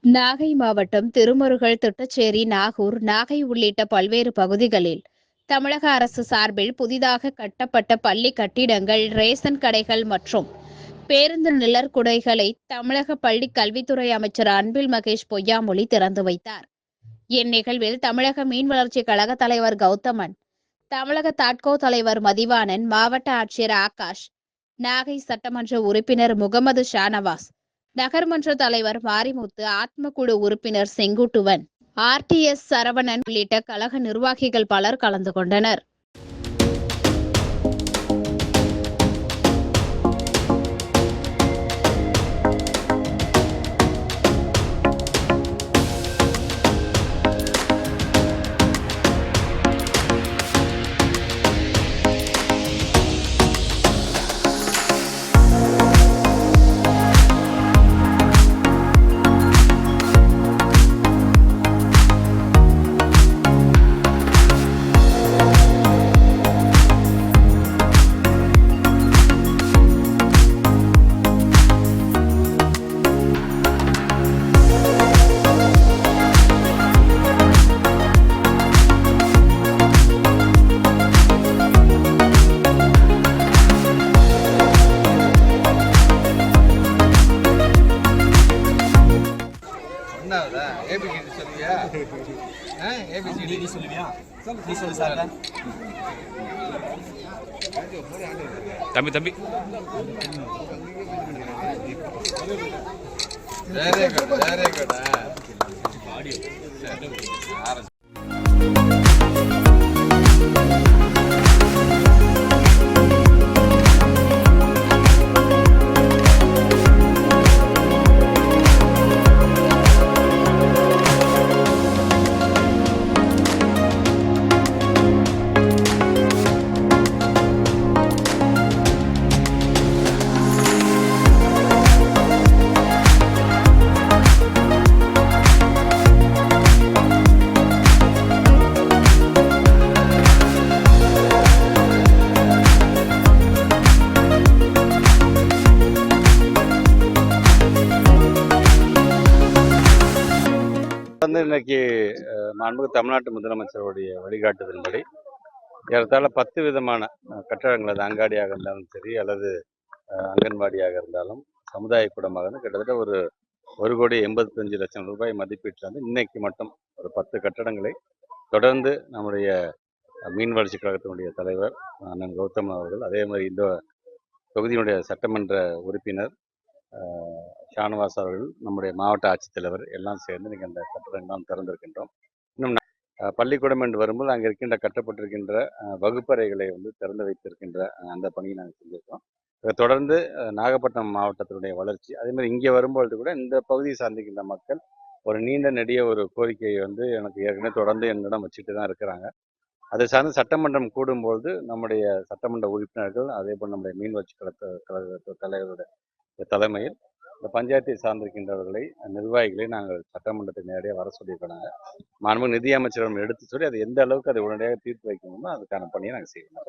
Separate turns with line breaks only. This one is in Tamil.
நாகை மாவட்டம் திருமருகல், திட்டச்சேரி, நாகூர், நாகை உள்ளிட்ட பல்வேறு பகுதிகளில் தமிழக அரசு சார்பில் புதிதாக கட்டப்பட்ட பள்ளி கட்டிடங்கள், ரேஷன் கடைகள் மற்றும் பேருந்து நிழற்குடைகளை தமிழக பள்ளி கல்வித்துறை அமைச்சர் அன்பில் மகேஷ் பொய்யாமொழி திறந்து வைத்தார். இந்நிகழ்வில் தமிழக மீன் வளர்ச்சி கழக தலைவர் கௌதமன், தமிழக தாட்கோ தலைவர் மதிவாணன், மாவட்ட ஆட்சியர் ஆகாஷ், நாகை சட்டமன்ற உறுப்பினர் முகமது ஷானவாஸ், நகர்மன்ற தலைவர் மாரிமுத்து, ஆத்மகுழு உறுப்பினர் செங்குட்டுவன், ஆர்டிஎஸ் சரவணன் உள்ளிட்ட கழக நிர்வாகிகள் பலர் கலந்து கொண்டனர்.
தம்பி தம்பி
இன்னைக்கு மாண்புமிகு தமிழ்நாட்டு முதலமைச்சருடைய வழிகாட்டுதலின்படி ஏறத்தாழ 10 விதமான கட்டடங்கள், அது அங்காடியாக இருந்தாலும் சரி, அல்லது அங்கன்வாடியாக இருந்தாலும், சமுதாய கூடமாக இருந்தாலும், கிட்டத்தட்ட ஒரு 1,85,00,000 ரூபாய் மதிப்பீட்டில் வந்து இன்னைக்கு மட்டும் ஒரு 10 கட்டடங்களை தொடர்ந்து நம்முடைய மீன் வளர்ச்சி கழகத்தினுடைய தலைவர் அண்ணன் கௌதம் அவர்கள், அதே மாதிரி இந்த தொகுதியினுடைய சட்டமன்ற உறுப்பினர் ஷானவாஸ் அவர்கள், நம்முடைய மாவட்ட ஆட்சித்தலைவர் எல்லாம் சேர்ந்து நீங்கள் அந்த கட்டடங்கள் திறந்திருக்கின்றோம். இன்னும் பள்ளிக்கூடம் என்று வரும்போது அங்கே இருக்கின்ற கட்டப்பட்டிருக்கின்ற வகுப்பறைகளை வந்து திறந்து வைத்திருக்கின்ற அந்த பணியை நாங்கள் செஞ்சிருக்கோம். இதை தொடர்ந்து நாகப்பட்டினம் மாவட்டத்தினுடைய வளர்ச்சி, அதே மாதிரி இங்கே வரும்பொழுது கூட இந்த பகுதியை சார்ந்திருக்கின்ற மக்கள் ஒரு நீண்ட நெடிய ஒரு கோரிக்கையை வந்து எனக்கு ஏற்கனவே தொடர்ந்து என்னிடம் வச்சுட்டு தான் இருக்கிறாங்க. அதை சார்ந்து சட்டமன்றம் கூடும்போது நம்முடைய சட்டமன்ற உறுப்பினர்கள், அதே போல் நம்முடைய மீன் வளர்ச்சி கழக தலைவருடைய தலைமையில் இந்த பஞ்சாயத்தை சார்ந்திருக்கின்றவர்களை, நிர்வாகிகளை நாங்கள் சட்டமன்றத்தை நேரடியாக வர சொல்லியிருக்கிறாங்க. மாண்புமிகு நிதியமைச்சரிடம் எடுத்து சொல்லி அது எந்த அளவுக்கு அதை உடனடியாக தீர்த்து வைக்கணுமோ அதுக்கான பணியை நாங்கள் செய்யணும்.